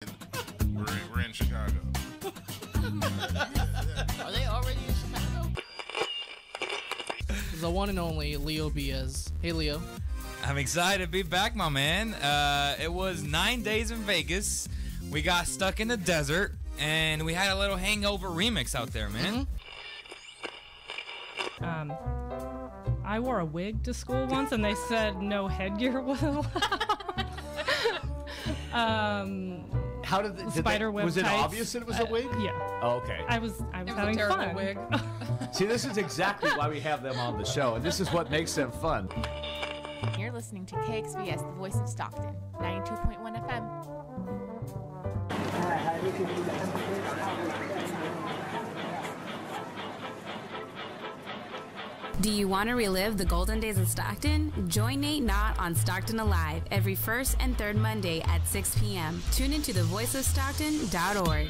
We're in Chicago. Are they already in Chicago? The one and only Leo Biaz. Hey, Leo. I'm excited to be back, my man. It was 9 days in Vegas. We got stuck in the desert, and we had a little hangover remix out there, man. I wore a wig to school once, and they said no headgear was allowed. How did spider web was it tights. Obvious that it was a wig? Yeah. Oh, okay. I was It was having a terrible fun. wig. See, this is exactly why we have them on the show, and this is what makes them fun. You're listening to KXVS, the voice of Stockton, 92.1 FM. Do you want to relive the golden days in Stockton? Join Nate Knott on Stockton Alive every first and third Monday at 6 p.m. Tune into thevoiceofstockton.org.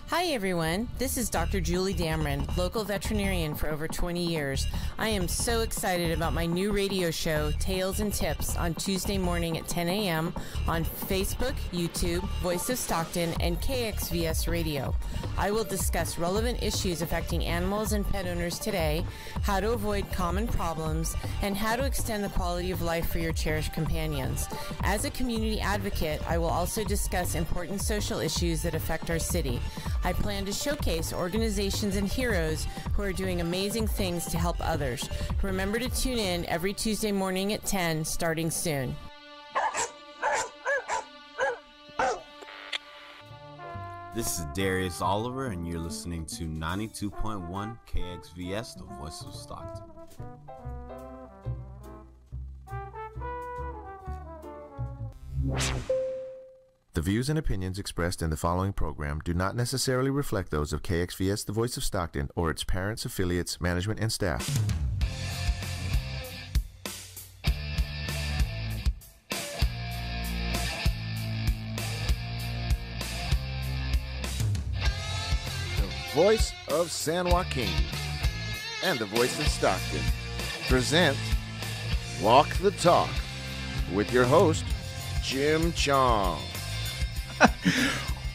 Hi everyone, this is Dr. Julie Dameron, local veterinarian for over 20 years. I am so excited about my new radio show, Tales and Tips, on Tuesday morning at 10 a.m. on Facebook, YouTube, Voice of Stockton, and KXVS Radio. I will discuss relevant issues affecting animals and pet owners today, how to avoid common problems, and how to extend the quality of life for your cherished companions. As a community advocate, I will also discuss important social issues that affect our city. I plan to showcase organizations and heroes who are doing amazing things to help others. Remember to tune in every Tuesday morning at 10, starting soon. This is Darius Oliver, and you're listening to 92.1 KXVS, the voice of Stockton. The views and opinions expressed in the following program do not necessarily reflect those of KXVS, the voice of Stockton, or its parents, affiliates, management, and staff. The voice of San Joaquin and the voice of Stockton present Walk the Talk with your host, Jim Chong.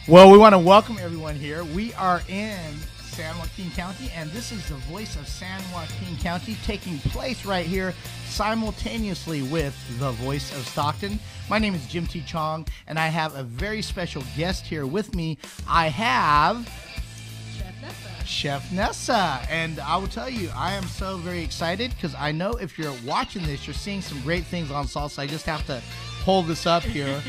Well, we want to welcome everyone here. We are in San Joaquin County, and this is the voice of San Joaquin County taking place right here simultaneously with the voice of Stockton. My name is Jim T. Chong, and I have a very special guest here with me. I have Chef Nessa, and I will tell you, I am so very excited because I know if you're watching this, you're seeing some great things on salsa. I just have to hold this up here.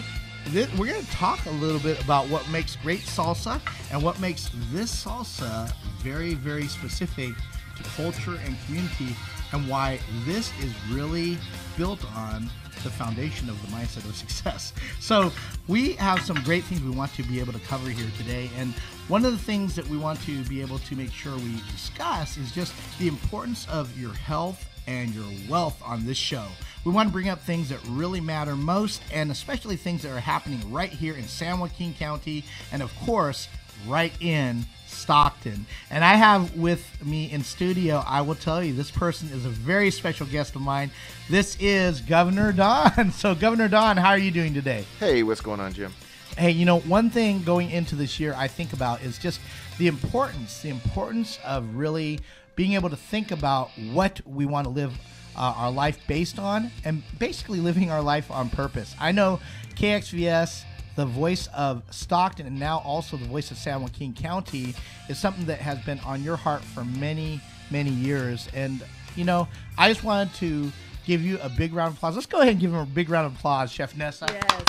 We're going to talk a little bit about what makes great salsa and what makes this salsa very, very specific to culture and community, and why this is really built on the foundation of the mindset of success. So we have some great things we want to be able to cover here today, and one of the things that we want to be able to make sure we discuss is just the importance of your health and your wealth on this show. We want to bring up things that really matter most, and especially things that are happening right here in San Joaquin County, and of course, right in Stockton. And I have with me in studio, I will tell you, this person is a very special guest of mine. This is Governor Don. So Governor Don, how are you doing today? Hey, what's going on, Jim? Hey, you know, one thing going into this year I think about is just the importance of really being able to think about what we want to live our life based on, and basically living our life on purpose. I know KXVS, the voice of Stockton, and now also the voice of San Joaquin County, is something that has been on your heart for many, many years. And, you know, I just wanted to give you a big round of applause. Let's go ahead and give him a big round of applause, Chef Nessa. Yes.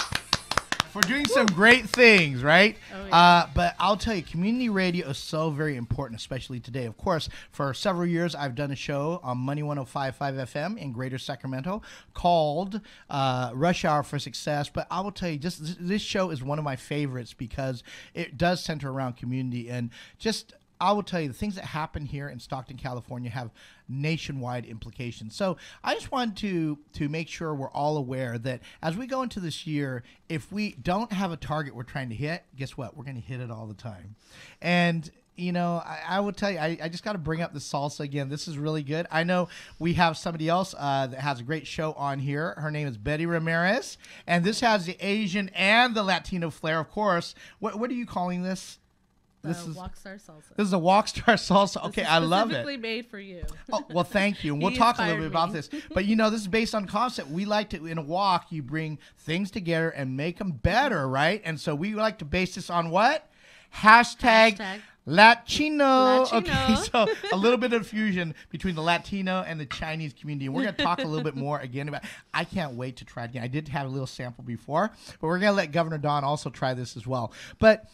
For doing some great things, right? Oh, yeah. But I'll tell you, community radio is so very important, especially today. Of course, for several years, I've done a show on Money 105.5 FM in Greater Sacramento called Rush Hour for Success. But I will tell you, just this show is one of my favorites because it does center around community, and just I will tell you, the things that happen here in Stockton, California have nationwide implications. So I just wanted to make sure we're all aware that as we go into this year, if we don't have a target we're trying to hit, guess what? We're going to hit it all the time. And you know, I will tell you, I just got to bring up the salsa again. This is really good. I know we have somebody else that has a great show on here. Her name is Betty Ramirez, and this has the Asian and the Latino flair, of course. What are you calling this? This is Walkstar Salsa. This is a Walkstar Salsa. Okay, I love it. Specifically made for you. Oh, well, thank you. And we'll He talk a little bit inspired about me. this. But, you know, this is based on concept. We like to, in a walk, you bring things together and make them better, right? And so we like to base this on what? Hashtag Latino. Okay, so a little bit of fusion between the Latino and the Chinese community. And we're going to talk a little bit more again about I can't wait to try it again. I did have a little sample before, but we're going to let Governor Don also try this as well. But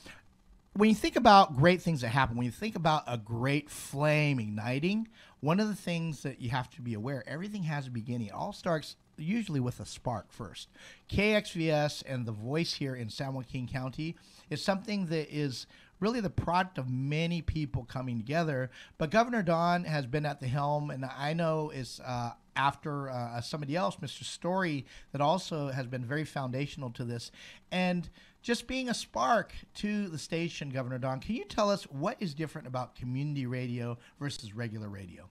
when you think about great things that happen, when you think about a great flame igniting, one of the things that you have to be aware, everything has a beginning. It all starts usually with a spark first. KXVS and the voice here in San Joaquin County is something that is really the product of many people coming together. But Governor Don has been at the helm, and I know is after somebody else, Mr. Story, that also has been very foundational to this. And just being a spark to the station, Governor Don, can you tell us what is different about community radio versus regular radio?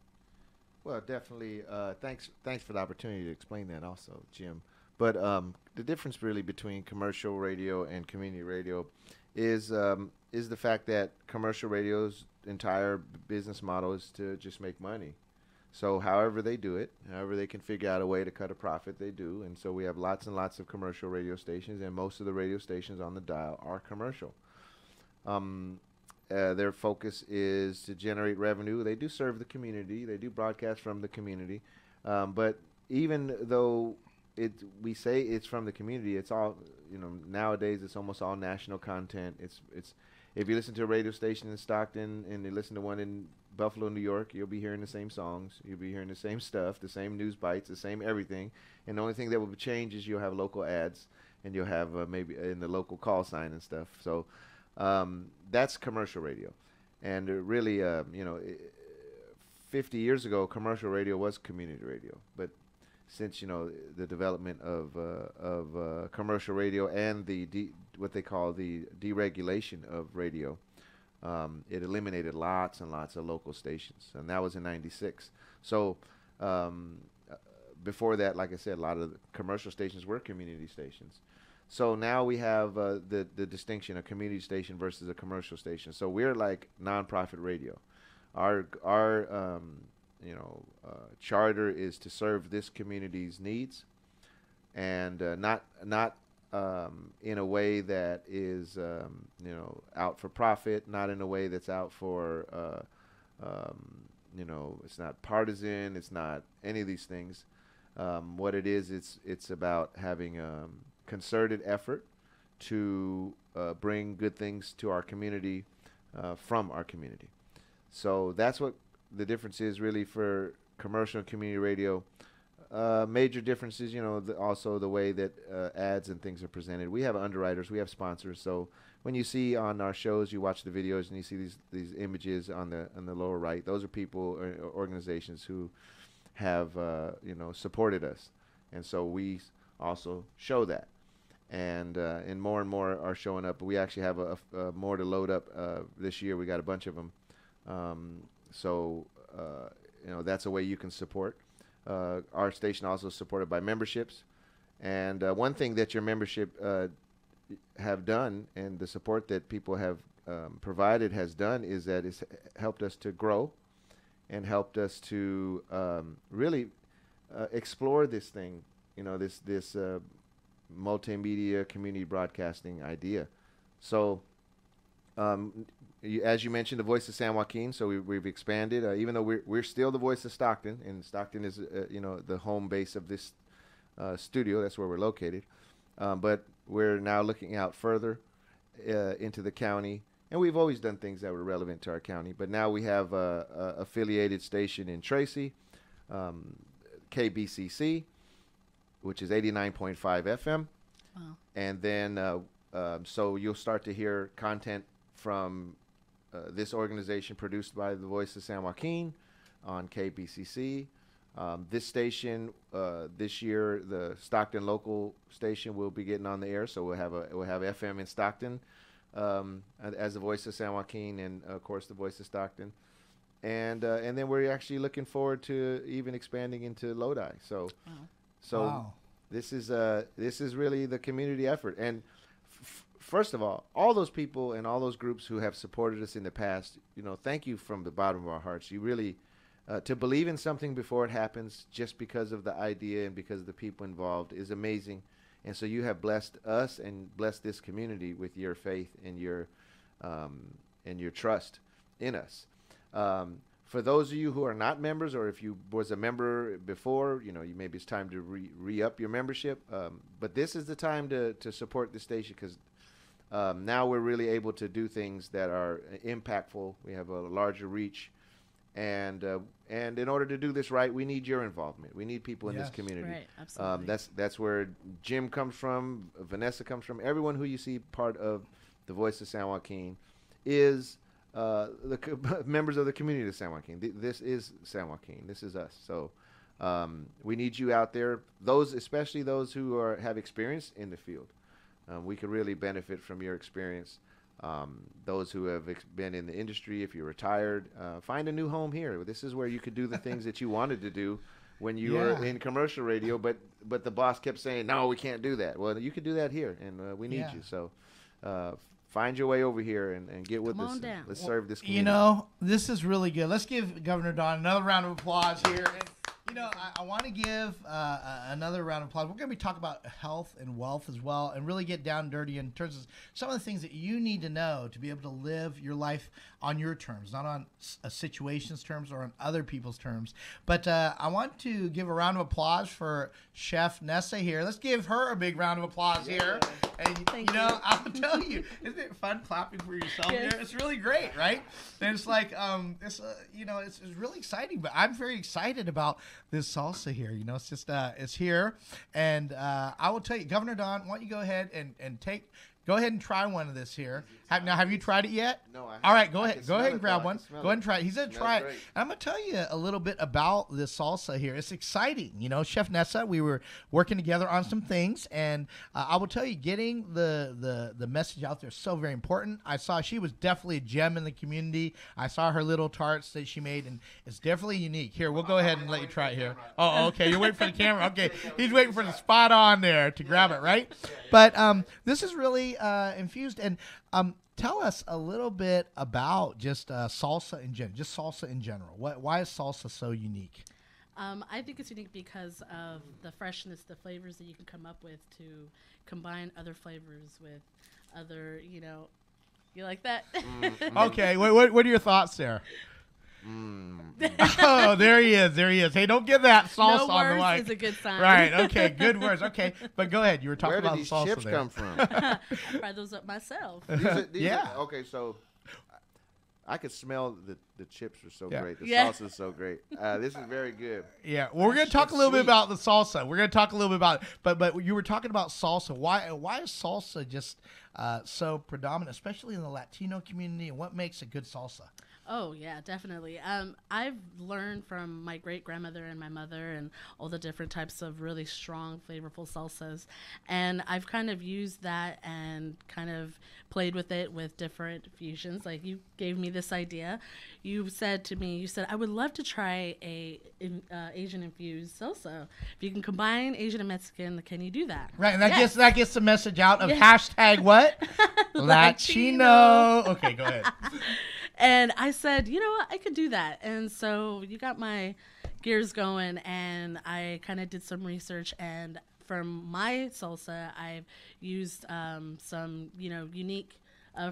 Well, definitely. Thanks for the opportunity to explain that also, Jim. But the difference really between commercial radio and community radio is the fact that commercial radio's entire business model is to just make money. So however they do it, however they can figure out a way to cut a profit, they do. And so we have lots and lots of commercial radio stations, and most of the radio stations on the dial are commercial. Their focus is to generate revenue. They do serve the community. They do broadcast from the community. But even though we say it's from the community, it's all, nowadays it's almost all national content. It's if you listen to a radio station in Stockton and you listen to one in Buffalo, New York, you'll be hearing the same songs. You'll be hearing the same stuff, the same news bites, the same everything. And the only thing that will change is you'll have local ads, and you'll have maybe in the local call sign and stuff. So that's commercial radio. And really, 50 years ago, commercial radio was community radio. But since the development of commercial radio and what they call the deregulation of radio, it eliminated lots and lots of local stations, and that was in '96. So before that, like I said, a lot of the commercial stations were community stations. So now we have the distinction, a community station versus a commercial station. So we're like nonprofit radio. Our charter is to serve this community's needs, and not in a way that is out for profit, not in a way that's out for it's not partisan, it's not any of these things. What it is, it's about having concerted effort to bring good things to our community from our community. So that's what the difference is really for commercial and community radio. Major differences, also the way that ads and things are presented. We have underwriters, we have sponsors. So when you see on our shows, you watch the videos and you see these images on the lower right. Those are people or organizations who have supported us, and so we also show that. And more are showing up. We actually have a more to load up this year. We got a bunch of them. So that's a way you can support. Our station also is supported by memberships. And one thing that your membership have done, and the support that people have provided has done, is that it's helped us to grow and helped us to really explore this thing, this multimedia community broadcasting idea. So as you mentioned, the voice of San Joaquin, so we've expanded, even though we're still the voice of Stockton, and Stockton is the home base of this studio. That's where we're located, but we're now looking out further into the county, and we've always done things that were relevant to our county, but now we have a affiliated station in Tracy, KBCC, which is 89.5 FM. Wow. And then so you'll start to hear content from this organization produced by the Voice of San Joaquin on KBCC. This station, this year, the Stockton local station will be getting on the air, so we'll have FM in Stockton. as the voice of San Joaquin and, of course, the voice of Stockton. And then we're actually looking forward to even expanding into Lodi. So, Wow. this is really the community effort. And first of all those people and all those groups who have supported us in the past, thank you from the bottom of our hearts. You really to believe in something before it happens, just because of the idea and because of the people involved, is amazing. And so you have blessed us and blessed this community with your faith and your trust in us. For those of you who are not members, or if you was a member before, maybe it's time to re-up your membership. But this is the time to support the station, because now we're really able to do things that are impactful. We have a larger reach. And in order to do this right, we need your involvement. We need people in this community. Right, absolutely. That's where Jim comes from, Vanessa comes from. Everyone who you see part of the Voice of San Joaquin is members of the community of San Joaquin. This is San Joaquin. This is us. So we need you out there. Especially those who have experience in the field. We could really benefit from your experience. Those who have been in the industry, if you're retired, find a new home here. This is where you could do the things that you wanted to do when you were in commercial radio, but the boss kept saying, no, we can't do that. Well, you could do that here, and we need you. So find your way over here and get with us. Let's serve this community. This is really good. Let's give Governor Don another round of applause here. And, I want to give another round of applause. We're going to be talking about health and wealth as well, and really get down dirty in terms of some of the things that you need to know to be able to live your life on your terms, not on a situation's terms or on other people's terms. But I want to give a round of applause for Chef Nessa here. Let's give her a big round of applause here. And Thank you. I'll tell you, isn't it fun clapping for yourself here? It's really great, right? And it's like, it's really exciting. But I'm very excited about this salsa here. It's just, it's here. And I will tell you, Governor Don, why don't you go ahead and go ahead and try one of this here. Have you tried it yet? No, I haven't. All right, go ahead. can Go ahead smell and it, grab though. I one. can smell Go ahead it. and try it. He's going to Smells try it. great. And I'm going to tell you a little bit about this salsa here. It's exciting. Chef Nessa, we were working together on some things, and I will tell you, getting the message out there is so very important. I saw she was definitely a gem in the community. I saw her little tarts that she made, and it's definitely unique. Here, we'll go ahead and let you try it here. Oh, okay. You're waiting for the camera. Okay. He's waiting for the spot on there to grab it, right? But this is really infused. And tell us a little bit about just salsa in general. Just salsa in general. Why is salsa so unique? I think it's unique because of the freshness, the flavors that you can come up with to combine other flavors with other, you like that? Okay, what are your thoughts there? Oh, there he is. Hey, don't get that salsa No on the words mic. is a good sign. Right, okay, good words. Okay, but go ahead. You were talking Where did about these salsa chips there. come from? I fry those up myself. Yeah. Okay, so I could smell the chips are so Yeah. great. The Yeah. salsa is so great. This is very good. Yeah, well, we're going to talk a little bit about the salsa. We're going to talk a little bit about it. But you were talking about salsa. Why is salsa just so predominant, especially in the Latino community, and what makes a good salsa? Oh, yeah, definitely. I've learned from my great-grandmother and my mother and all the different types of really strong, flavorful salsas. And I've kind of used that and kind of played with it with different fusions. Like, you gave me this idea. You said to me, I would love to try a Asian-infused salsa. If you can combine Asian and Mexican, can you do that? Right, and that Yes. gets the message out of Yes. hashtag what? Latino. Okay, go ahead. And I said, you know what, I could do that. And so you got my gears going, and I kind of did some research. And from my salsa, I've used some, unique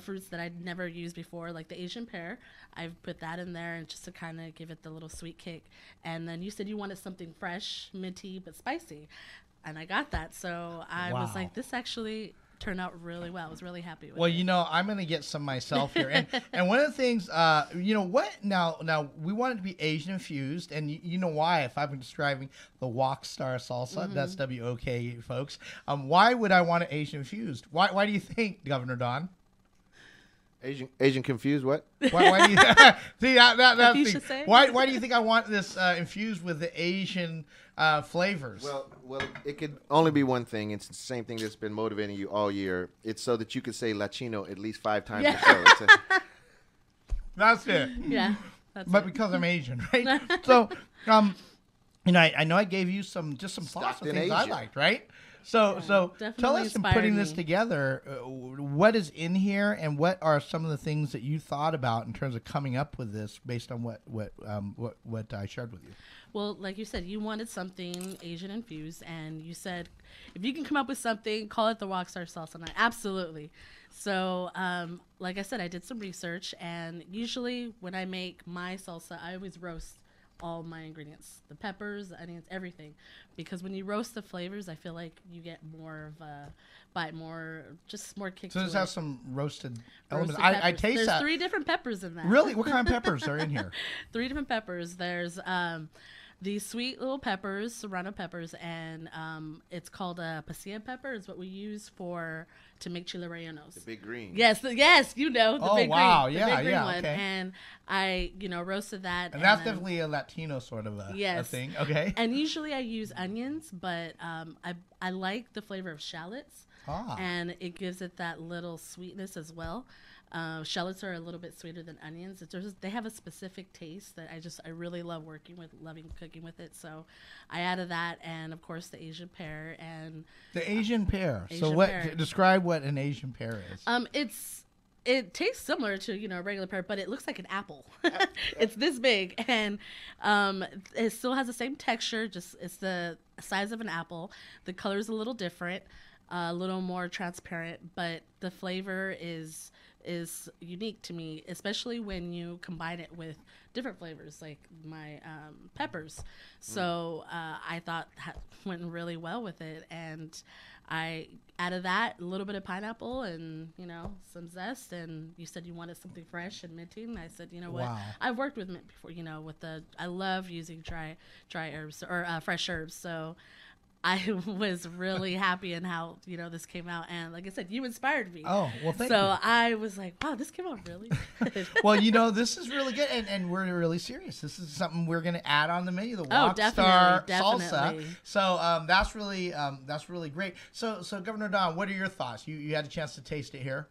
fruits that I'd never used before, like the Asian pear. I've put that in there and just to kind of give it the little sweet kick. And then you said you wanted something fresh, minty, but spicy. And I got that. So I was like, this actually turned out really well. I was really happy with it. Well, I'm going to get some myself here. And one of the things, now we want it to be Asian infused, and you know why, if I'm describing the Wok Star salsa, that's WOK, folks. Why would I want it Asian infused? Why do you think, Governor Don? Asian confused what? Why do you see that's You the, should say. why do you think I want this infused with the Asian flavors. Well, it could only be one thing. It's the same thing that's been motivating you all year. It's so that you could say Latino at least 5 times a show. That's it. Yeah. But because I'm Asian, right? So, I know I gave you some thoughts of things I liked, right? So tell us in putting this together, what is in here, and what are some of the things that you thought about in terms of coming up with this, based on what I shared with you. Well, like you said, you wanted something Asian infused, and you said, if you can come up with something, call it the Rockstar Salsa Night. Absolutely. So, like I said, I did some research, and usually when I make my salsa, I always roast all my ingredients, the peppers, the onions, everything, because when you roast the flavors, I feel like you get more of a bite, more kick. So to this it. has some roasted elements. Roasted I taste There's that. 3 different peppers in that. Really? What kind of peppers are in here? 3 different peppers. There's these sweet little peppers, serrano peppers, and it's called a pasilla pepper. Is what we use to make chile rellenos. The big green. Yes, you know the big wow. green. Yeah, the big green one. okay. And I, roasted that. And that's definitely a Latino sort of a thing. Okay. And usually I use onions, but I like the flavor of shallots, and it gives it that little sweetness as well. Shallots are a little bit sweeter than onions. They have a specific taste that I really love loving cooking with it. So I added that, and of course the Asian pear and the Asian pear. Asian pear. Describe what an Asian pear is. It tastes similar to a regular pear, but it looks like an apple. It's this big, and it still has the same texture. Just it's the size of an apple. The color is a little different, a little more transparent, but the flavor is unique to me, especially when you combine it with different flavors like my peppers. So I thought that went really well with it, and I added that, a little bit of pineapple and some zest. And you said you wanted something fresh and minty, and I said, what? Wow. I've worked with mint before, I love using dry herbs or fresh herbs. So I was really happy in how this came out, and like I said, you inspired me. Oh, well, thank you. So I was like, wow, this came out really good. Well, this is really good, and we're really serious. This is something we're going to add on the menu, the Rockstar Salsa. So that's really great. So Governor Don, what are your thoughts? You had a chance to taste it here.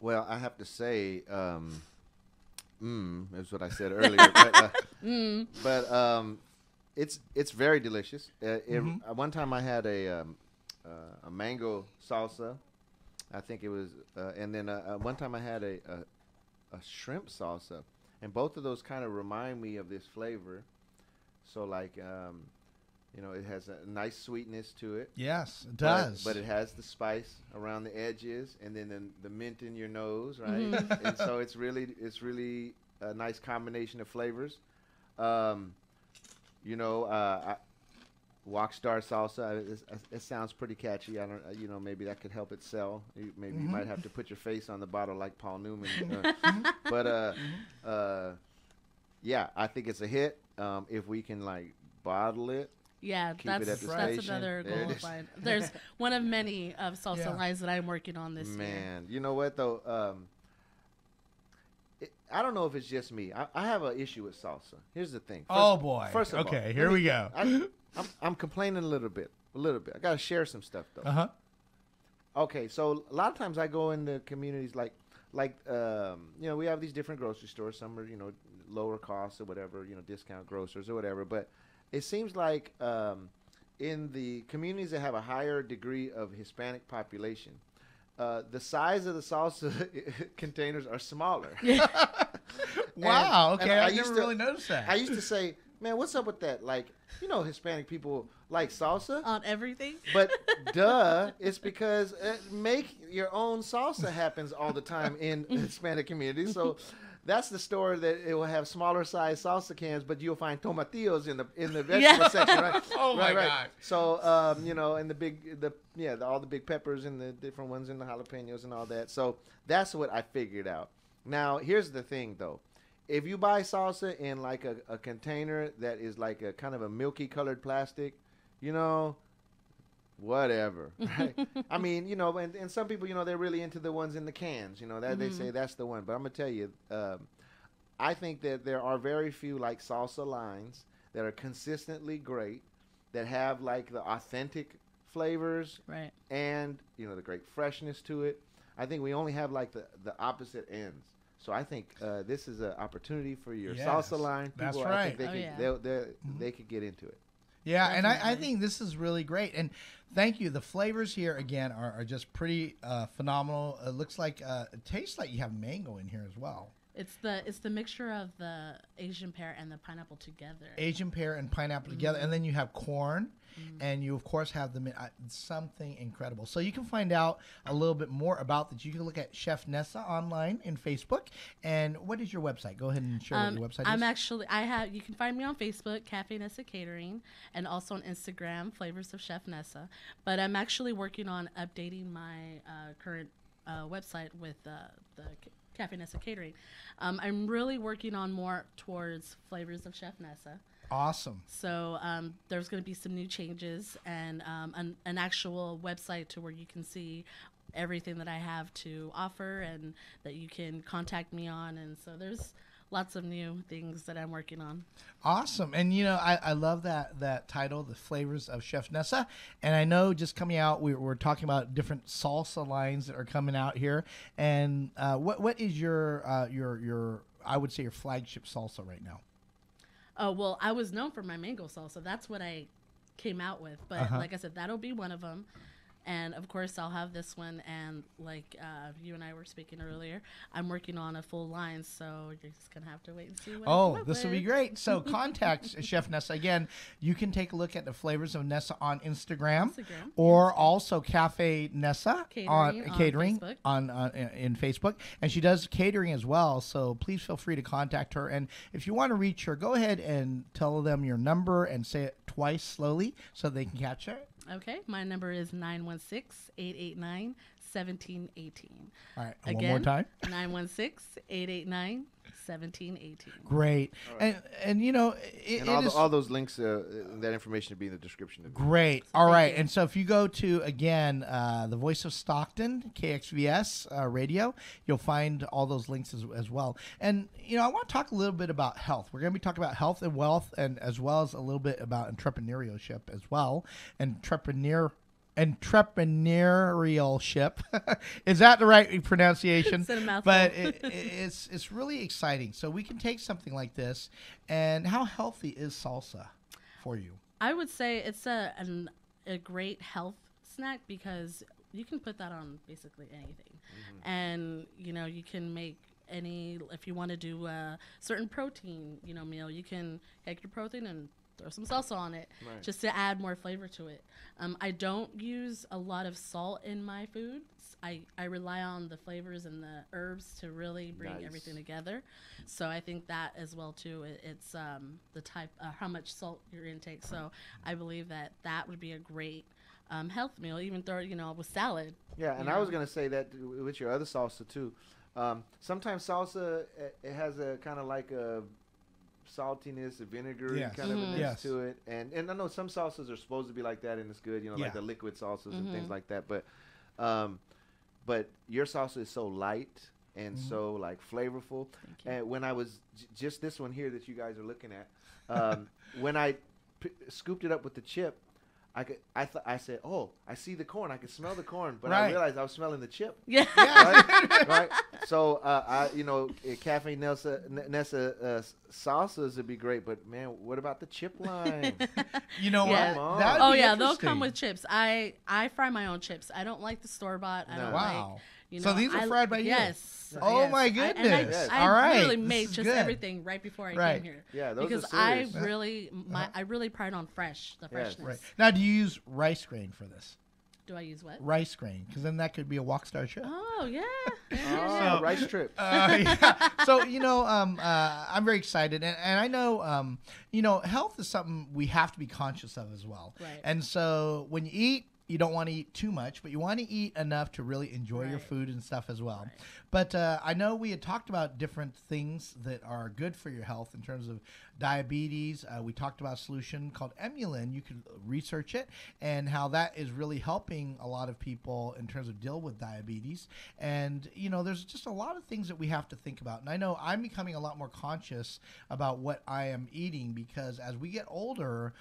Well, I have to say, is what I said earlier. But it's very delicious. One time I had a mango salsa, I think it was, and then one time I had a shrimp salsa, and both of those kind of remind me of this flavor. So like, it has a nice sweetness to it. Yes, it does. But it has the spice around the edges, and then the mint in your nose, right? And so it's really a nice combination of flavors. Rockstar Salsa. It sounds pretty catchy. I don't. Maybe that could help it sell. Maybe you might have to put your face on the bottle like Paul Newman. But yeah, I think it's a hit. If we can bottle it. Yeah, that's another goal of mine. There's one of many of salsa lines that I'm working on this year. Man, you know what though? I don't know if it's just me. I have an issue with salsa. Here's the thing. First of all, here we go. I'm complaining a little bit. I got to share some stuff though. Okay, so a lot of times I go into communities like we have these different grocery stores. Some are lower cost or whatever, discount grocers or whatever. But it seems like in the communities that have a higher degree of Hispanic population, the size of the salsa containers are smaller. Wow. Okay, I never really noticed that. I used to say, man, what's up with that? Hispanic people like salsa on everything. But duh, it's because make your own salsa happens all the time in Hispanic communities. So that's the store that it will have smaller size salsa cans, but you'll find tomatillos in the vegetable section, right? Oh my God! So and all the big peppers and the different ones and the jalapenos and all that. So that's what I figured out. Now here's the thing, though. If you buy salsa in a container that is like a kind of a milky colored plastic, whatever, right? I mean, and some people, they're really into the ones in the cans, that they say that's the one. But I'm going to tell you, I think that there are very few salsa lines that are consistently great. that have like the authentic flavors, Right. and the great freshness to it. I think we only have like the opposite ends. So I think this is an opportunity for your Yes, salsa line. that's People, right. I think they could get into it. Yeah, and I Definitely. think this is really great. And thank you. The flavors here, again, are just pretty phenomenal. It looks like, it tastes like you have mango in here as well. It's the mixture of the Asian pear and the pineapple together. Asian pear and pineapple together. And then you have corn. And you, of course, have something incredible. So you can find out a little bit more about that. You can look at Chef Nessa online in Facebook. And what is your website? Go ahead and share what your website is. You can find me on Facebook, Cafe Nessa Catering, and also on Instagram, Flavors of Chef Nessa. But I'm actually working on updating my current website with the Cafe Nessa Catering. I'm really working on more towards Flavors of Chef Nessa. Awesome. So there's going to be some new changes and an actual website to where you can see everything that I have to offer and that you can contact me on. And so there's lots of new things that I'm working on. Awesome. And, I love that title, The Flavors of Chef Nessa. And I know just coming out, we're talking about different salsa lines that are coming out here. And what is your I would say, your flagship salsa right now? Oh, well, I was known for my mango salsa. That's what I came out with. But like I said, that'll be one of them. And, of course, I'll have this one. And like you and I were speaking earlier, I'm working on a full line. So you're just going to have to wait and see what I come up this will be with. great. So contact Chef Nessa. Again, you can take a look at the Flavors of Nessa on Instagram. Or also Cafe Nessa catering in Facebook. And she does catering as well. So please feel free to contact her. And if you want to reach her, go ahead and tell them your number and say it twice slowly so they can catch it. Okay, my number is 916-889-1718. All right, again, one more time. 916-889-1718. Great. Right. And all those links, that information will be in the description. Great. All right. And so if you go to, again, the Voice of Stockton, KXVS radio, you'll find all those links as well. And, I want to talk a little bit about health. We're going to be talking about health and wealth, and as well as a little bit about entrepreneurship as well. Entrepreneurship. Is that the right pronunciation? But it's really exciting. So we can take something like this. And how healthy is salsa for you? I would say it's a great health snack because you can put that on basically anything. And, you can make if you want to do a certain protein, meal, you can take your protein and throw some salsa on it just to add more flavor to it. I don't use a lot of salt in my foods. I rely on the flavors and the herbs to really bring everything together. So I think that as well too. It's the type, how much salt your intake. So I believe that would be a great health meal. Even throw it, with salad. Yeah, and I was gonna say that with your other salsa too. Sometimes salsa it has a kind of like a saltiness, a vinegar kind of a mix to it, and I know some salsas are supposed to be like that, and it's good, like the liquid salsas and things like that. But your salsa is so light and so like flavorful. And when I was just this one here that you guys are looking at, when I scooped it up with the chip, I said, oh, I see the corn. I could smell the corn, but I realized I was smelling the chip. Yeah. Right. So, Cafe Nessa salsas would be great, but man, what about the chip line? You know what? Oh yeah, they'll come with chips. I fry my own chips. I don't like the store bought. I don't like. So these are fried by you? Yes. Oh my goodness! I really made just everything right before I came here. Yeah, those because are serious. I really pride on freshness. Right. Now, do you use rice grain for this? Do I use what? Rice grain, because then that could be a walk star chip. Oh yeah. So, rice trip. So I'm very excited, and I know health is something we have to be conscious of as well. Right. And so when you eat, you don't want to eat too much, but you want to eat enough to really enjoy your food and stuff as well. But I know we had talked about different things that are good for your health in terms of diabetes. We talked about a solution called Emulin. You can research it and how that is really helping a lot of people in terms of deal with diabetes. And, there's just a lot of things that we have to think about. And I know I'm becoming a lot more conscious about what I am eating because as we get older,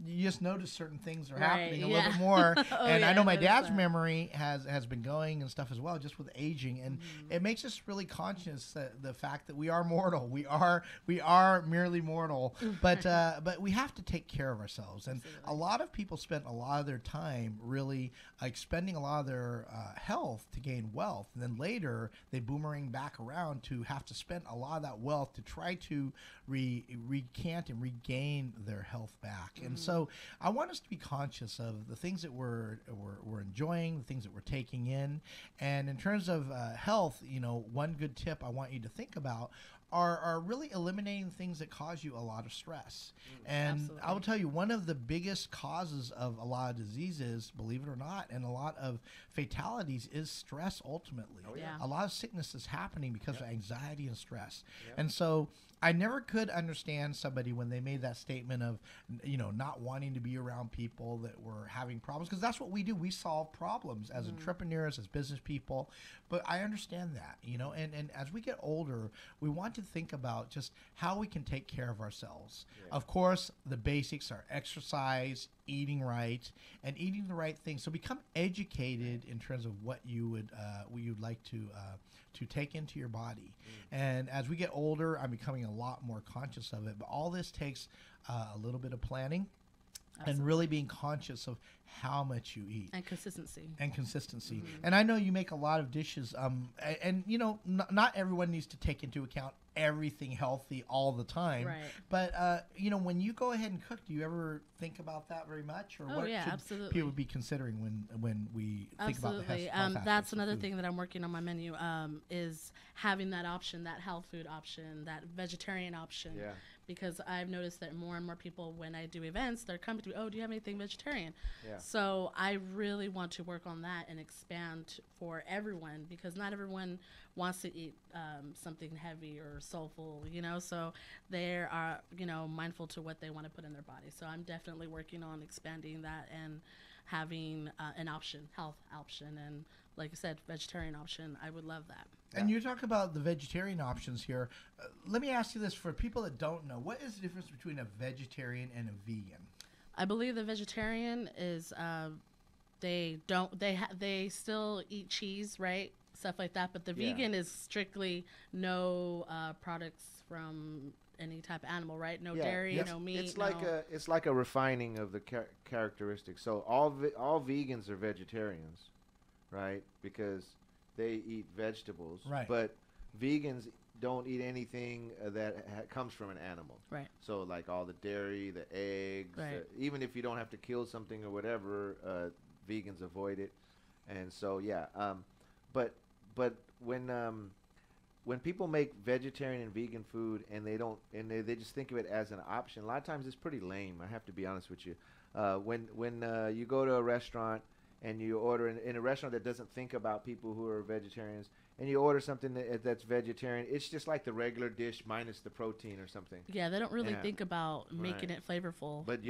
you just notice certain things are happening a little bit more. And I know my dad's memory has been going and stuff as well, just with aging. And it makes us really conscious that the fact that we are mortal. We are merely mortal, but we have to take care of ourselves. And a lot of people spend a lot of their time really expending a lot of their health to gain wealth. And then later they boomerang back around to have to spend a lot of that wealth to try to recant and regain their health back. And so I want us to be conscious of the things that we're enjoying, the things that we're taking in. And in terms of health, one good tip I want you to think about are really eliminating things that cause you a lot of stress. And absolutely. I will tell you, one of the biggest causes of a lot of diseases, believe it or not, and a lot of fatalities is stress ultimately. Oh, yeah. A lot of sickness is happening because of anxiety and stress. And so I never could understand somebody when they made that statement of, not wanting to be around people that were having problems, because that's what we do. We solve problems as entrepreneurs, as business people. But I understand that, and as we get older, we want to think about just how we can take care of ourselves. Yeah. Of course, the basics are exercise, eating right, and eating the right things. So become educated in terms of what you'd like to take into your body. And as we get older, I'm becoming a lot more conscious of it. But all this takes a little bit of planning. Absolutely. And really being conscious of how much you eat. And consistency. And I know you make a lot of dishes. And not everyone needs to take into account everything healthy all the time. Right. But, when you go ahead and cook, do you ever think about that very much? Or what should absolutely. people be considering when we think about the health that's another thing that I'm working on my menu, is having that option, that health food option, that vegetarian option. Yeah. Because I've noticed that more and more people, when I do events, they're coming to me, oh, do you have anything vegetarian? Yeah. So I really want to work on that and expand for everyone, because not everyone wants to eat something heavy or soulful, so they are, mindful to what they want to put in their body. So I'm definitely working on expanding that and having an option, health option, and like I said, vegetarian option. I would love that. And you talk about the vegetarian options here. Let me ask you this, for people that don't know, what is the difference between a vegetarian and a vegan? I believe the vegetarian is they still eat cheese, right? Stuff like that, but the vegan is strictly no products from any type of animal, right? No dairy, no meat. It's like a refining of the characteristics. So all vegans are vegetarians, right? Because they eat vegetables, right? But vegans don't eat anything that comes from an animal, right? So like all the dairy, the eggs, right. Even if you don't have to kill something or whatever, vegans avoid it. And so but when people make vegetarian and vegan food and they just think of it as an option, a lot of times it's pretty lame. I have to be honest with you. When you go to a restaurant and you order in a restaurant that doesn't think about people who are vegetarians, and you order something that's vegetarian, it's just like the regular dish minus the protein or something. Yeah, they don't really think about making it flavorful. But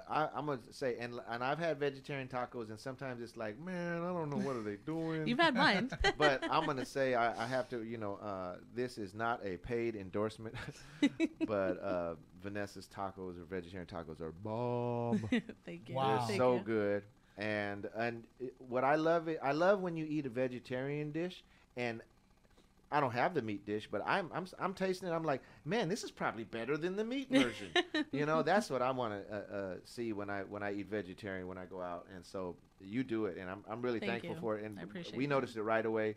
I'm going to say, and I've had vegetarian tacos, and sometimes it's like, man, I don't know, what are they doing? You've had mine. But I'm going to say, I have to, this is not a paid endorsement, but Vanessa's tacos or vegetarian tacos are bomb. Thank you. Wow. They're so good. And what I love when you eat a vegetarian dish, and I don't have the meat dish, but I'm tasting it. I'm like, man, this is probably better than the meat version. That's what I want to see when I eat vegetarian when I go out. And so you do it, and I'm really thankful for it. And I appreciate we noticed it right away.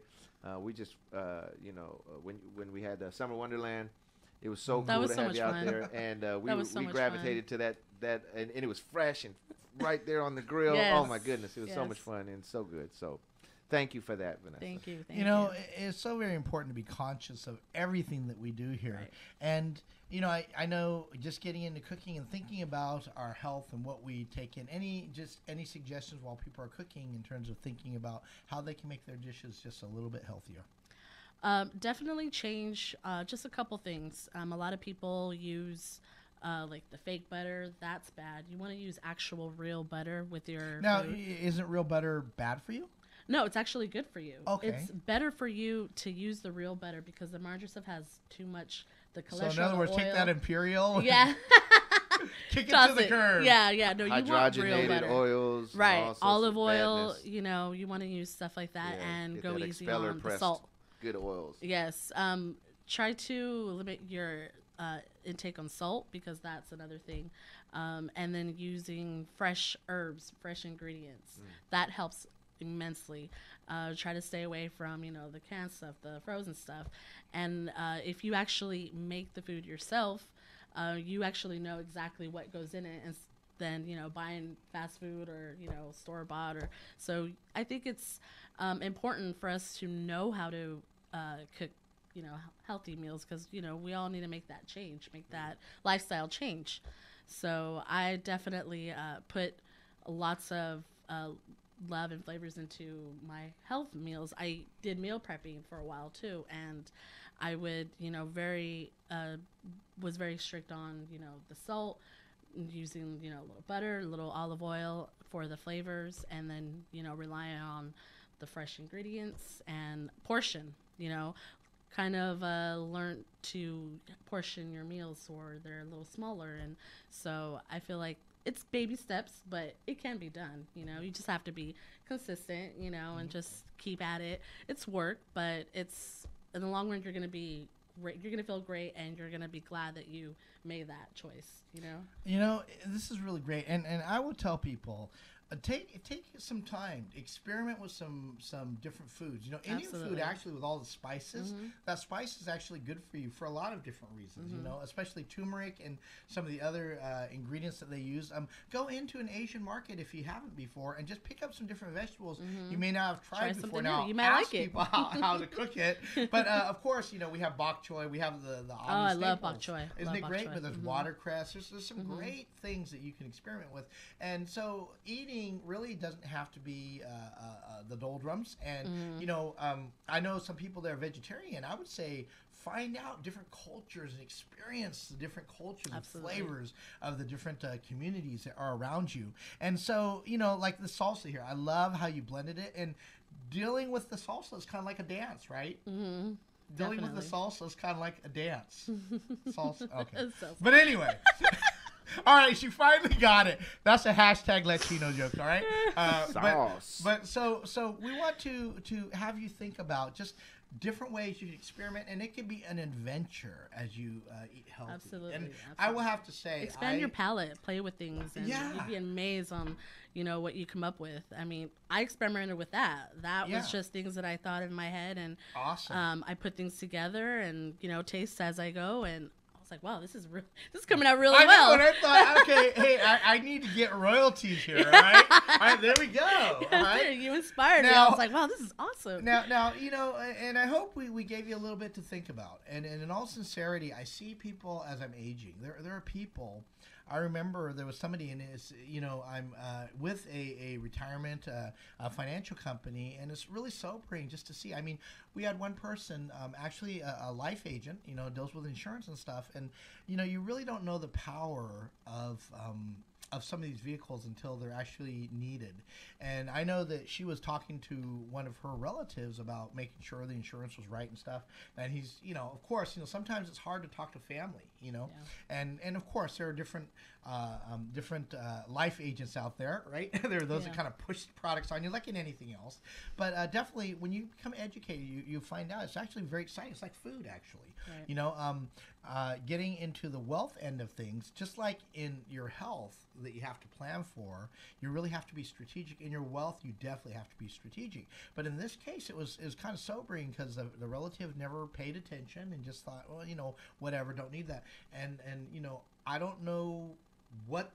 We just when we had Summer Wonderland, it was so cool to have you out there, and we gravitated to that, and it was fresh and right there on the grill. Yes. Oh my goodness, it was so much fun and so good. So thank you for that, Vanessa. Thank you. It's so very important to be conscious of everything that we do here. Right. And I know just getting into cooking and thinking about our health and what we take in, any suggestions while people are cooking in terms of thinking about how they can make their dishes just a little bit healthier? Definitely change just a couple things. A lot of people use like the fake butter. That's bad. You want to use actual real butter with your Now, food. isn't real butter bad for you? No, it's actually good for you. Okay. It's better for you to use the real butter because the margarine stuff has too much the cholesterol. So in other words, oil. take that Imperial. Yeah. Kick it Toss to the curb. Yeah. No, you want real Hydrogenated butter. oils, and Right. all sorts Olive of oil. badness. You know, you want to use stuff like that and get go that easy expeller on the pressed salt. Good oils. Yes. Try to limit your intake on salt because that's another thing. And then using fresh herbs, fresh ingredients. That helps immensely. Try to stay away from, the canned stuff, the frozen stuff. And if you actually make the food yourself, you actually know exactly what goes in it and than, buying fast food or, store-bought. So I think it's important for us to know how to cook, healthy meals because, we all need to make that change, make that lifestyle change. So I definitely put lots of love and flavors into my health meals. I did meal prepping for a while too, and I would, was very strict on, the salt, using, a little butter, a little olive oil for the flavors, and then, relying on the fresh ingredients and portion, kind of learn to portion your meals so they're a little smaller. And so I feel like it's baby steps, but it can be done. You just have to be consistent, and just keep at it. It's work, but it's in the long run, you're going to be great. You're going to feel great, and you're going to be glad that you made that choice, This is really great. And I would tell people, take some time, experiment with some different foods. Indian Absolutely. food actually with all the spices, that spice is actually good for you for a lot of different reasons. Especially turmeric and some of the other ingredients that they use. Go into an Asian market if you haven't before, and just pick up some different vegetables you may not have tried before. Something Now new. You might ask like it. people how to cook it. But of course, we have bok choy, we have the I love bok choy. Isn't Love it bok great? choy. But there's watercress. There's some great things that you can experiment with. And so eating really doesn't have to be the doldrums. And I know some people that are vegetarian. I would say find out different cultures and experience the different cultures Absolutely. and flavors of the different communities that are around you. And so like the salsa here, I love how you blended it. And dealing with the salsa is kind of like a dance, right? Mm-hmm. Dealing with the salsa is kind of like a dance. Salsa, okay. Salsa. But anyway. All right, she finally got it. That's a hashtag Latino joke, all right? Sauce. But so we want to have you think about just different ways you can experiment, and it can be an adventure as you eat healthy. Absolutely. And I will have to say, expand your palate, play with things, and you'd be amazed on what you come up with. I mean, I experimented with that. That was just things that I thought in my head, and awesome. I put things together and taste as I go, and like, wow, this is coming out really well. well. And I thought, okay, hey, I need to get royalties here, all right? All right, there we go. All right? You inspired me. I was like, wow, this is awesome. Now, and I hope we gave you a little bit to think about. And in all sincerity, I see people as I'm aging. There are people. I remember there was somebody in his, I'm with a retirement financial company, and it's really sobering just to see. I mean, we had one person, actually a life agent, deals with insurance and stuff, and you really don't know the power of some of these vehicles until they're actually needed. And I know that she was talking to one of her relatives about making sure the insurance was right and stuff. And he's, of course, sometimes it's hard to talk to family, and of course there are different life agents out there, right? There are those that kind of push products on you like in anything else. But definitely when you become educated, you find out it's actually very exciting. It's like food, actually. Right. Getting into the wealth end of things, just like in your health that you have to plan for, you really have to be strategic. In your wealth, you definitely have to be strategic. But in this case, it was kind of sobering because the relative never paid attention and just thought, well, whatever, don't need that. And I don't know what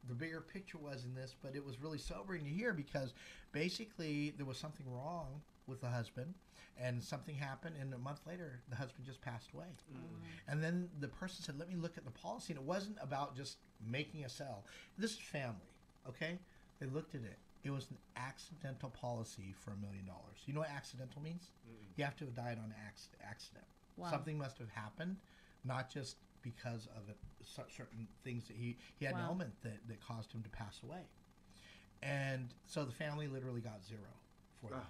the bigger picture was in this, but it was really sobering to hear because basically there was something wrong with the husband, and something happened, and a month later the husband just passed away. And then the person said, let me look at the policy, and it wasn't about just making a sell. This is family, okay? They looked at it, It was an accidental policy for $1 million. You know what accidental means? You have to have died on accident. Wow. Something must have happened, not just because of certain things that he had an element that caused him to pass away. And so the family literally got zero for that.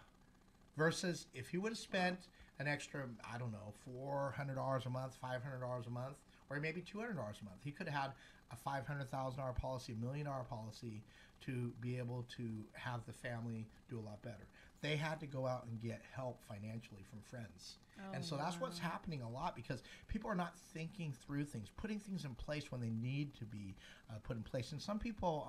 Versus if he would have spent an extra, I don't know, $400 a month, $500 a month, or maybe $200 a month, he could have had a $500,000 policy, $1 million policy to be able to have the family do a lot better. They had to go out and get help financially from friends. And so that's what's happening a lot, because people are not thinking through things, putting things in place when they need to be put in place. And some people,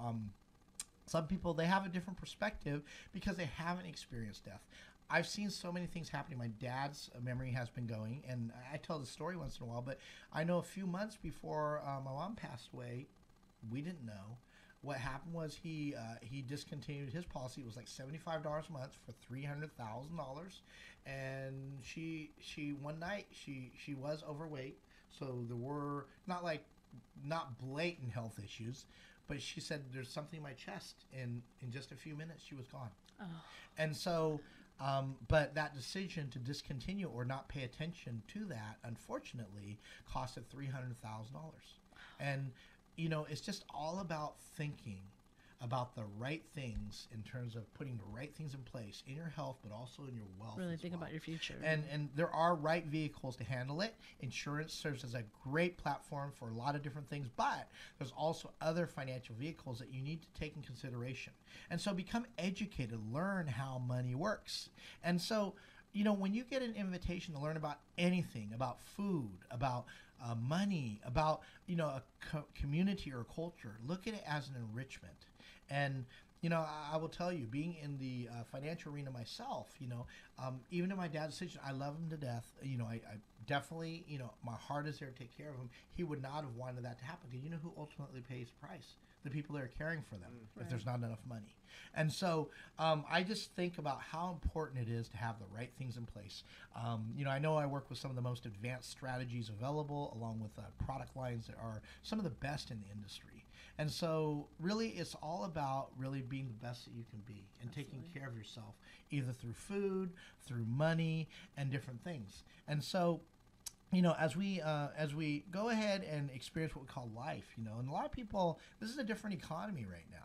they have a different perspective because they haven't experienced death. I've seen so many things happening. My dad's memory has been going, and I tell the story once in a while, but I know a few months before my mom passed away, we didn't know. What happened was he discontinued his policy. It was like $75 a month for $300,000, and she one night she was overweight, so there were not blatant health issues, but she said there's something in my chest, and in just a few minutes she was gone. And so but that decision to discontinue or not pay attention to that, unfortunately, costed $300,000. And you know, it's just all about thinking about the right things in terms of putting the right things in place in your health, but also in your wealth. Really think about your future. And there are right vehicles to handle it. Insurance serves as a great platform for a lot of different things, but there's also other financial vehicles that you need to take in consideration. And so become educated, learn how money works. And so, you know, when you get an invitation to learn about anything, about food, about money, about, you know, a community or culture, look at it as an enrichment. And, you know, I will tell you, being in the financial arena myself, you know, even in my dad's decision, I love him to death. You know, I definitely, you know, my heart is there to take care of him. He would not have wanted that to happen, because you know who ultimately pays the price? The people that are caring for them, if there's not enough money. And so I just think about how important it is to have the right things in place. You know, I know I work with some of the most advanced strategies available, along with product lines that are some of the best in the industry. And so really it's all about really being the best that you can be, and taking care of yourself, either through food, through money, and different things. And so, you know, as we go ahead and experience what we call life, you know, and a lot of people, this is a different economy right now.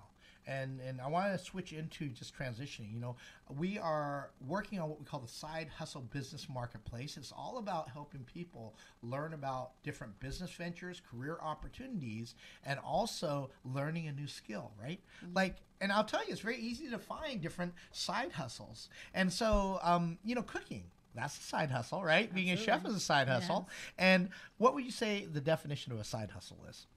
And I want to switch into just transitioning. You know, we are working on what we call the side hustle business marketplace. It's all about helping people learn about different business ventures, career opportunities, and also learning a new skill, right? Like, and I'll tell you, it's very easy to find different side hustles. And so, you know, cooking, that's a side hustle, right? Absolutely. Being a chef is a side hustle. Yes. And what would you say the definition of a side hustle is?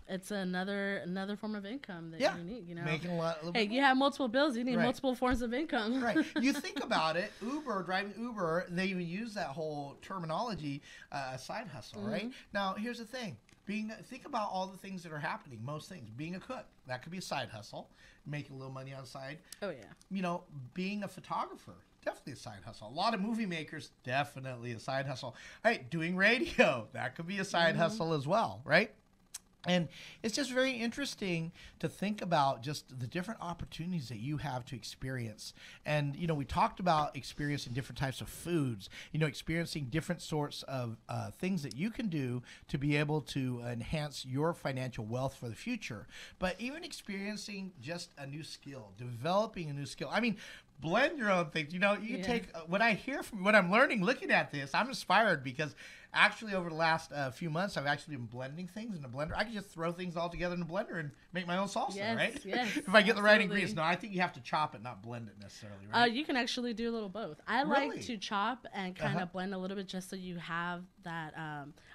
It's another form of income that you need, you know. Making a lot. Hey, you have multiple bills, you need multiple forms of income. Right. You think about it, driving Uber, they even use that whole terminology, side hustle, right? Now, here's the thing. Think about all the things that are happening, most things. Being a cook, that could be a side hustle, making a little money on the side. Oh, yeah. You know, being a photographer, definitely a side hustle. A lot of movie makers, definitely a side hustle. Hey, doing radio, that could be a side hustle as well, right? And it's just very interesting to think about just the different opportunities that you have to experience. And, you know, we talked about experiencing different types of foods, you know, experiencing different sorts of things that you can do to be able to enhance your financial wealth for the future. But even experiencing just a new skill, developing a new skill. I mean, blend your own things. You know, you take what I hear from what I'm learning, looking at this, I'm inspired, because actually over the last few months, I've actually been blending things in a blender. I can just throw things all together in a blender and make my own salsa, right? Yes, if I get the right ingredients. No, I think you have to chop it, not blend it necessarily, right? You can actually do a little both. I like to chop and kind of blend a little bit, just so you have that.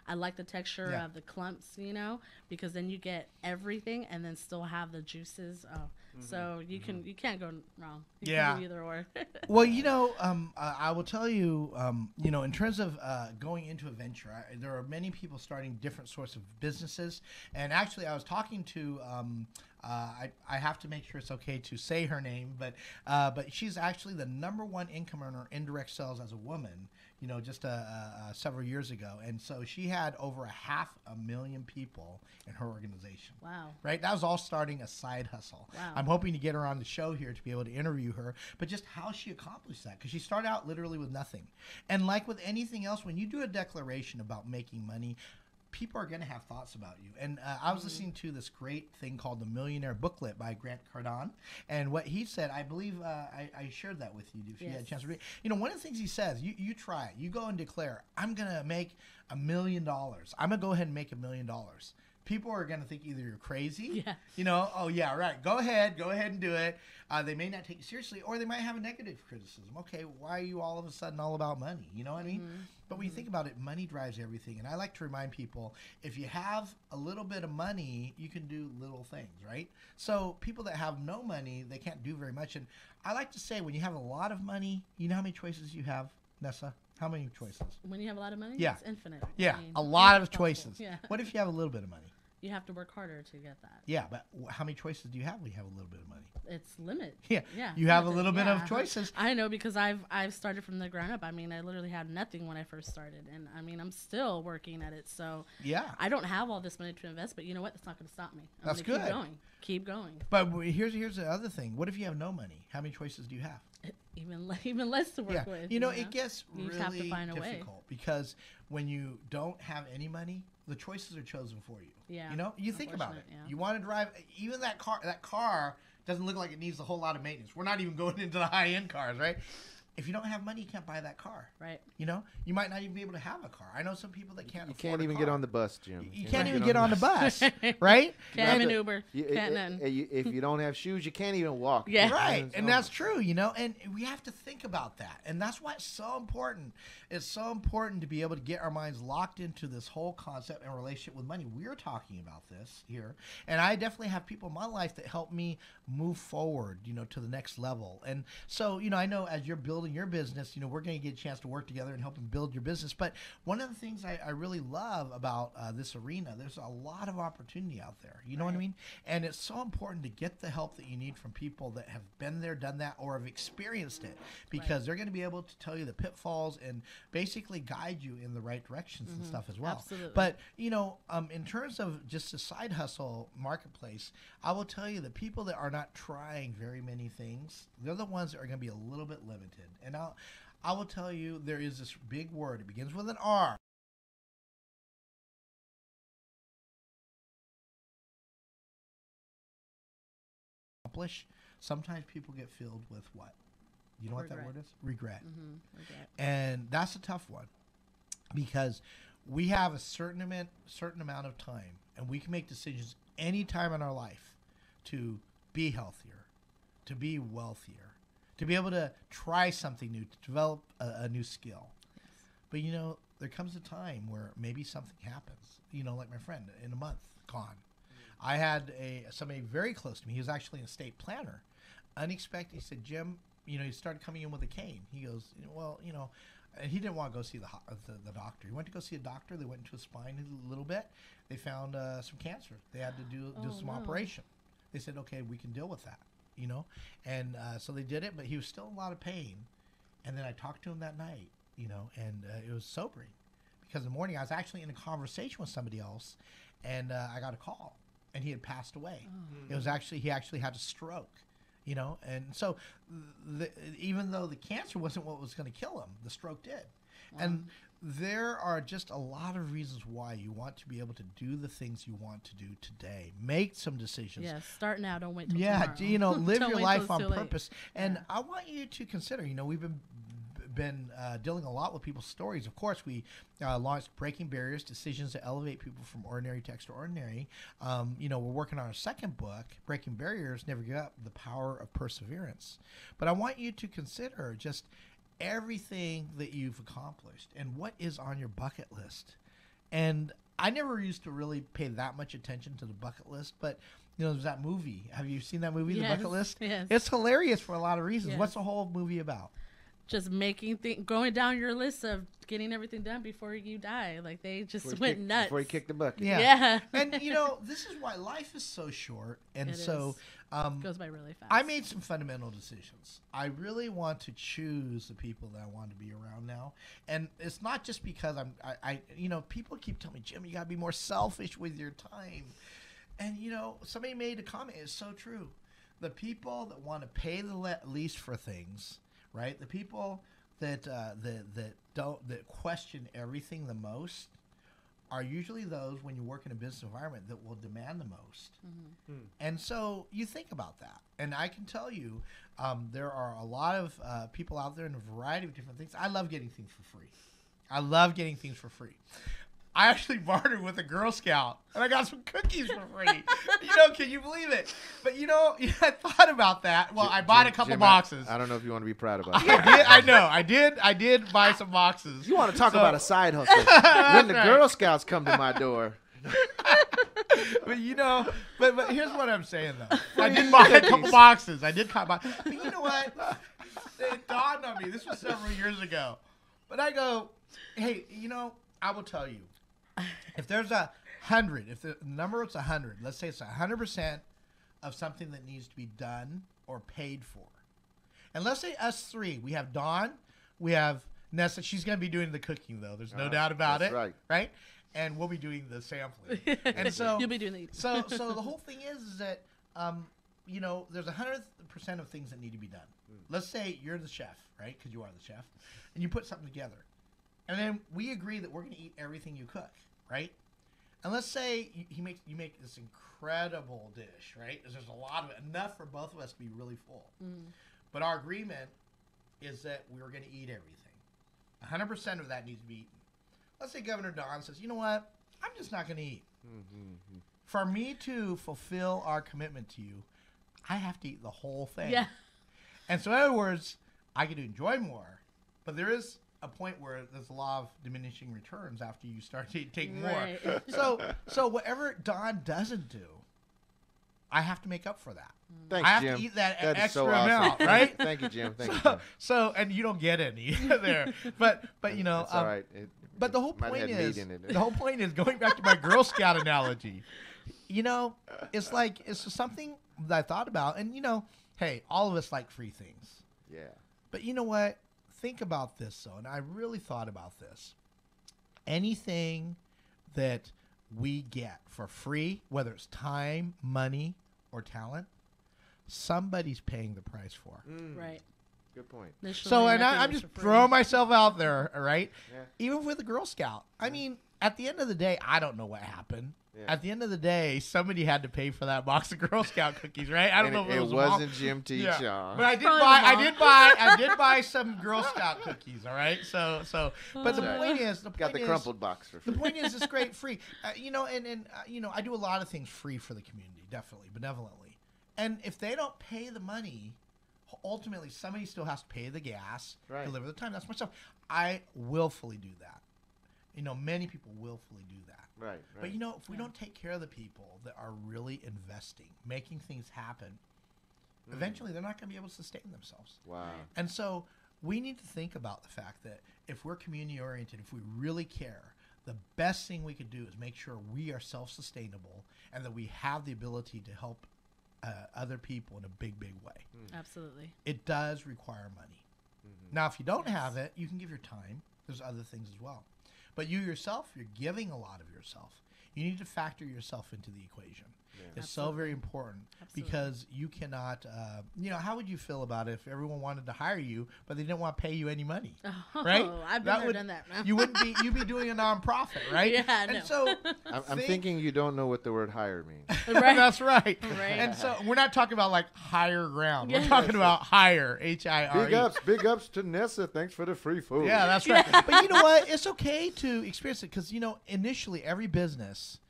I like the texture of the clumps, you know, because then you get everything and then still have the juices. So you can't go wrong. You can do either or. Well, you know, I will tell you, you know, in terms of going into a venture, there are many people starting different sorts of businesses. And actually, I was talking to I have to make sure it's okay to say her name, but she's actually the #1 income earner in direct sales as a woman, just several years ago. And so she had over 500,000 people in her organization. Wow. Right? That was all starting a side hustle. Wow. I'm hoping to get her on the show here to be able to interview her, but just how she accomplished that, because she started out literally with nothing. And like with anything else, when you do a declaration about making money, people are going to have thoughts about you. And I was listening to this great thing called The Millionaire Booklet by Grant Cardone. And what he said, I believe I shared that with you if you had a chance to read. One of the things he says, you try it. You go and declare, I'm going to make $1 million. I'm going to go ahead and make $1 million. People are going to think either you're crazy, oh yeah, right, go ahead and do it. They may not take you seriously, or they might have a negative criticism. Okay, why are you all of a sudden all about money? You know what I mean? But when you think about it, money drives everything. And I like to remind people, if you have a little bit of money, you can do little things, right? So people that have no money, they can't do very much. And I like to say, when you have a lot of money, you know how many choices you have, Nessa? How many choices? When you have a lot of money? Yeah. It's infinite. Yeah, I mean, a lot of possible. choices. Yeah. What if you have a little bit of money? You have to work harder to get that. Yeah, but how many choices do you have when you have a little bit of money? It's limit. Yeah, yeah. You have a little bit of choices. I know, because I've started from the ground up. I mean, I literally had nothing when I first started, and I mean, I'm still working at it. So yeah, I don't have all this money to invest, but you know what? That's not going to stop me. That's good. Keep going. But here's the other thing. What if you have no money? How many choices do you have? Even less to work with. It gets you really have to find a difficult way. Because when you don't have any money, the choices are chosen for you. Yeah. You think about it. Yeah. You want to drive, even that car doesn't look like it needs a whole lot of maintenance. We're not even going into the high-end cars, right? If you don't have money, you can't buy that car. Right. You might not even be able to have a car. I know some people that can't afford a car. You can't even get on the bus, Jim. You can't even get on the bus, right? Can't have an Uber. Can't none. If you don't have shoes, you can't even walk. Yeah. Right. And that's true, and we have to think about that. And that's why it's so important. It's so important to be able to get our minds locked into this whole concept and relationship with money. We're talking about this here. And I definitely have people in my life that help me move forward, to the next level. And so, I know as you're building your business, we're going to get a chance to work together and help them build your business. But one of the things I really love about this arena, there's a lot of opportunity out there. You know what I mean? And it's so important to get the help that you need from people that have been there, done that, or have experienced it, because they're going to be able to tell you the pitfalls and basically guide you in the right directions and stuff as well. Absolutely. But, in terms of just a side hustle marketplace, I will tell you the people that are not trying very many things, they're the ones that are going to be a little bit limited. And I will tell you, there is this big word. It begins with an R. Sometimes people get filled with what? You know what that word is? Regret. Regret. And that's a tough one, because we have a certain amount of time, and we can make decisions any time in our life to be healthier, to be wealthier, to be able to try something new, to develop a new skill. Yes. But there comes a time where maybe something happens. Like my friend, in a month, gone. I had somebody very close to me. He was actually an estate planner. Unexpected, he said, Jim, he started coming in with a cane. He goes, and he didn't want to go see the doctor. He went to go see a doctor. They went into his spine a little bit. They found some cancer. They had to do some operation. They said, okay, we can deal with that, And so they did it, but he was still in a lot of pain. And then I talked to him that night, and it was sobering, because in the morning I was actually in a conversation with somebody else, and I got a call, and he had passed away. It was he actually had a stroke. And so even though the cancer wasn't what was going to kill him, the stroke did. And there are just a lot of reasons why you want to be able to do the things you want to do today. Make some decisions. Yeah, start now. Don't wait till tomorrow. Live your life on purpose. And I want you to consider, we've been dealing a lot with people's stories. Of course, we launched Breaking Barriers, Decisions that Elevate People from Ordinary to Extraordinary. We're working on our second book, Breaking Barriers, Never Give Up, The Power of Perseverance. But I want you to consider just everything that you've accomplished and what is on your bucket list. And I never used to really pay that much attention to the bucket list, but there's that movie. Have you seen that movie, The Bucket List? Yes. It's hilarious for a lot of reasons. Yes. What's the whole movie about? just going down your list of getting everything done before you die. Like they just went nuts before you kick the bucket. Yeah. And this is why life is so short, and it goes by really fast. I made some fundamental decisions. I really want to choose the people that I want to be around now, and it's not just because I people keep telling me, Jim, you got to be more selfish with your time, and somebody made a comment. It's so true. The people that want to pay the least for things. Right, the people that question everything the most are usually those, when you work in a business environment, that will demand the most. Mm-hmm. And so you think about that, and I can tell you, there are a lot of people out there in a variety of different things. I love getting things for free. I actually bartered with a Girl Scout, and I got some cookies for free. Can you believe it? But I thought about that. Well, I bought a couple boxes. I don't know if you want to be proud about that. I did buy some boxes. You want to talk about a side hustle? When the Girl Scouts come to my door. But here's what I'm saying though. I did buy a couple boxes. But you know what? It dawned on me. This was several years ago. But I go, hey, I will tell you. If there's 100, if the number is 100, let's say it's 100% of something that needs to be done or paid for. And let's say us three, we have Dawn, we have Nessa. She's going to be doing the cooking, though. There's no doubt about it. Right? And we'll be doing the sampling. And so you'll be doing the eating. So the whole thing is that, there's 100% of things that need to be done. Let's say you're the chef, right? Because you are the chef. And you put something together. And then we agree that we're going to eat everything you cook, right? And let's say you make this incredible dish, right? There's a lot of it, enough for both of us to be really full. Mm. But our agreement is that we were going to eat everything. 100% of that needs to be eaten. Let's say Governor Don says, you know what? I'm just not going to eat. Mm-hmm. For me to fulfill our commitment to you, I have to eat the whole thing. Yeah. And so in other words, I get to enjoy more, but there is a point where there's a law of diminishing returns after you start to take more. Right. So whatever Don doesn't do, I have to make up for that. Thanks, I have Jim. to eat that That's extra so awesome. amount, right? Thank you, Jim. Thank you. So, and you don't get any there. But That's all right. But the whole point is going back to my Girl Scout analogy. It's something that I thought about, and hey, all of us like free things. Yeah. But you know what? Think about this, though, and I really thought about this. Anything that we get for free, whether it's time, money, or talent, somebody's paying the price for. Right. Good point. So, and I'm just throwing myself out there, right? Yeah. Even with the Girl Scout. I mean, at the end of the day, I don't know what happened. Yeah. At the end of the day, somebody had to pay for that box of Girl Scout cookies, right? I don't know if it wasn't Jim T. Yeah. Shaw. But I did buy some Girl Scout cookies, all right? But the point is, got the crumpled box for free. The point is, it's great free. I do a lot of things free for the community, definitely, benevolently. And if they don't pay the money, ultimately somebody still has to pay the gas, deliver the time. That's myself. I willfully do that. Many people willfully do that. Right. But if we don't take care of the people that are really investing, making things happen, eventually they're not going to be able to sustain themselves. Wow. And so we need to think about the fact that if we're community oriented, if we really care, the best thing we could do is make sure we are self-sustainable and that we have the ability to help other people in a big, big way. Absolutely. It does require money. Mm-hmm. Now, if you don't have it, you can give your time. There's other things as well. But you yourself, you're giving a lot of yourself. You need to factor yourself into the equation. Yeah. It's so very important because you cannot, how would you feel about it if everyone wanted to hire you, but they didn't want to pay you any money, right? I've been there, done that. You'd be doing a nonprofit, right? Yeah, and no. so I'm thinking you don't know what the word hire means. Right. That's right. And so we're not talking about like higher ground. We're talking about hire, H-I-R-E. Big ups to Nessa. Thanks for the free food. Yeah, that's right. But you know what? It's okay to experience it because, initially every business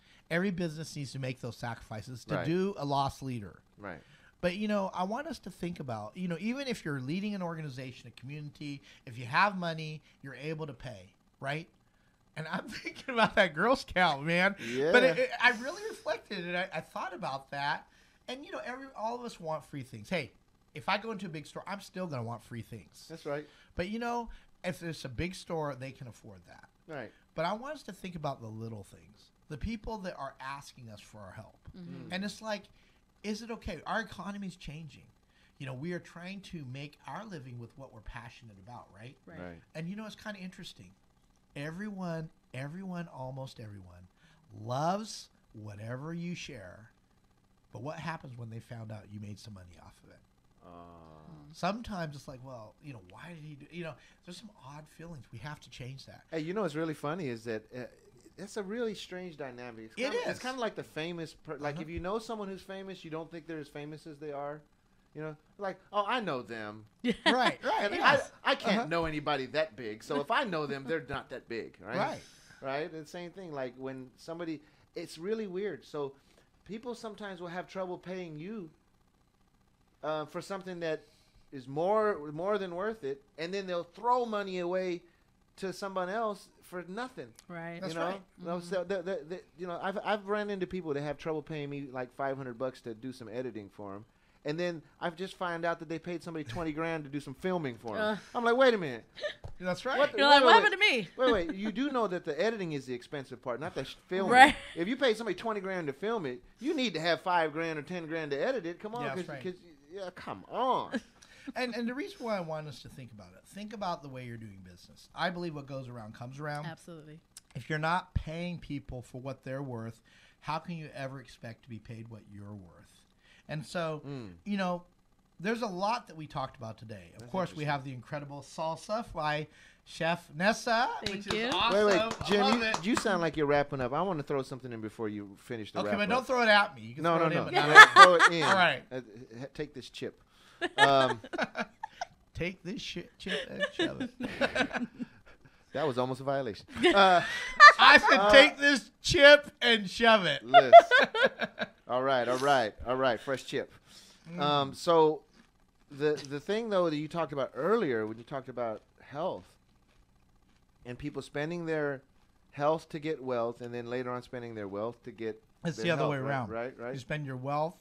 needs to make those sacrifices to do a lost leader. Right. But, I want us to think about, even if you're leading an organization, a community, if you have money, you're able to pay, right? And I'm thinking about that Girl Scout, man. Yeah. But I really reflected and I thought about that. And, all of us want free things. Hey, if I go into a big store, I'm still going to want free things. That's right. But, if it's a big store, they can afford that. Right. But I want us to think about the little things, the people that are asking us for our help. Mm-hmm. And it's like, is it okay? Our economy is changing. We are trying to make our living with what we're passionate about, right? Right. And it's kind of interesting. Everyone, almost everyone, loves whatever you share. But what happens when they found out you made some money off of it? Sometimes it's like, well, why did he do? There's some odd feelings. We have to change that. Hey, what's really funny is that it's a really strange dynamic. It's kind of like the famous. Like if you know someone who's famous, you don't think they're as famous as they are. Like, oh, I know them. Right. And Yes. I can't know anybody that big. So if I know them, they're not that big, right? Right. And same thing. Like when somebody, it's really weird. So people sometimes will have trouble paying you for something that is more than worth it, and then they'll throw money away to someone else for nothing. Right. That's right. So I've run into people that have trouble paying me like $500 to do some editing for them. And then I've just found out that they paid somebody $20,000 to do some filming for them. I'm like, wait a minute. That's right. You're like, what happened to me? Wait. You do know that the editing is the expensive part, not the filming. Right. If you pay somebody $20,000 to film it, you need to have $5,000 or $10,000 to edit it. Come on, Yeah, that's right. Come on. And the reason why I want us to think about the way you're doing business. I believe what goes around comes around. Absolutely. If you're not paying people for what they're worth, how can you ever expect to be paid what you're worth? And so, there's a lot that we talked about today. Of course, we have the incredible salsa by Chef Nessa, which is awesome. Wait, Jim, I love it. you sound like you're wrapping up. I want to throw something in before you finish the wrap. Okay, but don't throw it at me. You can throw it in, but No. not Throw it in. All right. Take this chip. Take this chip and shove it. That was almost a violation. I said, take this chip and shove it. Listen. All right. Fresh chip. So the thing, though, that you talked about earlier when you talked about health and people spending their health to get wealth and then later on spending their wealth to get It's their the other health, way around. Right. You spend your wealth.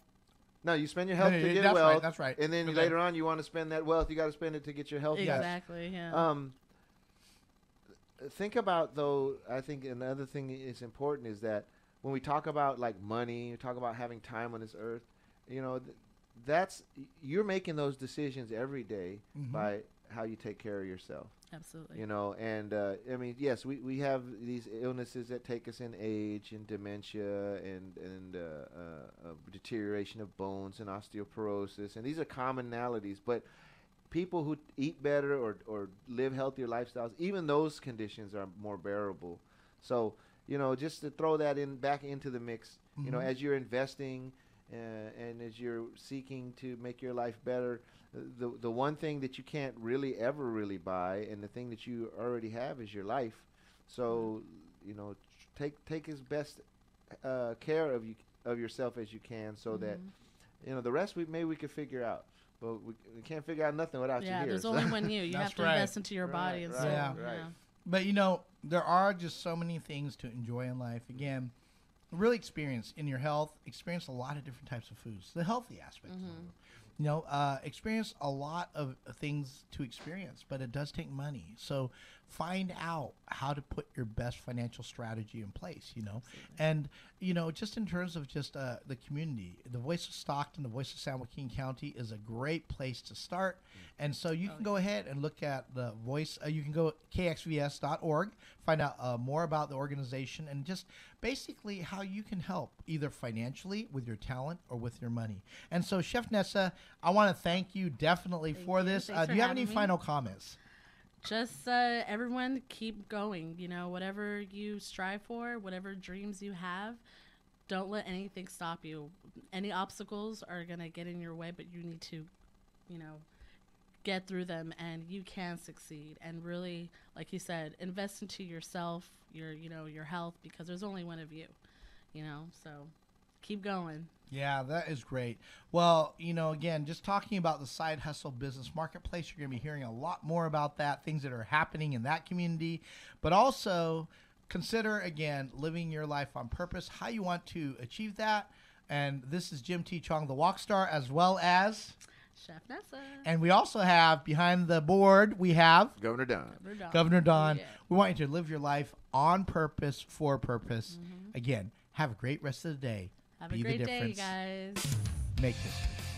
No, you spend your health to get that's wealth. Right, that's right. And then later on you want to spend that wealth. You got to spend it to get your health. Exactly, yeah. Think about, though, I think another thing is important is that when we talk about like money, we talk about having time on this earth, that's you're making those decisions every day by how you take care of yourself. Absolutely. And I mean, yes, we have these illnesses that take us in age and dementia and deterioration of bones and osteoporosis, and these are commonalities. But people who eat better or live healthier lifestyles, even those conditions are more bearable. So, just to throw that back into the mix, as you're investing and as you're seeking to make your life better, the one thing that you can't ever really buy, and the thing that you already have, is your life. So, take as best care of yourself as you can, so that the rest we could figure out. But we can't figure out nothing without you here. Yeah, there's only one you. You have to invest into your body and soul. Yeah. Right. But there are just so many things to enjoy in life. Again, really experience in your health. Experience a lot of different types of foods. The healthy aspect. Experience a lot of things to experience, but it does take money. So find out how to put your best financial strategy in place, And, just in terms of just the community, the Voice of Stockton, the Voice of San Joaquin County is a great place to start. And so you can go ahead and look at the Voice. You can go KXVS.org, find out more about the organization and just basically how you can help either financially, with your talent, or with your money. And so, Chef Nessa, I want to thank you definitely for this. Thanks Do for you have any having me. final comments? Just everyone keep going. Whatever you strive for, whatever dreams you have, don't let anything stop you. Any obstacles are going to get in your way, but you need to, get through them, and you can succeed. And really, like you said, invest into yourself, your health, because there's only one of you, so keep going. Yeah, that is great. Well, again, just talking about the side hustle business marketplace, you're going to be hearing a lot more about that, things that are happening in that community, but also consider, again, living your life on purpose, how you want to achieve that. And this is Jim T. Chong, the Walk Star, as well as Chef Nessa. And we also have behind the board, we have Governor Don. Governor Don. Yeah. We want you to live your life on purpose, for purpose. Again, have a great rest of the day. Have Be a great the day, difference. guys. Make history.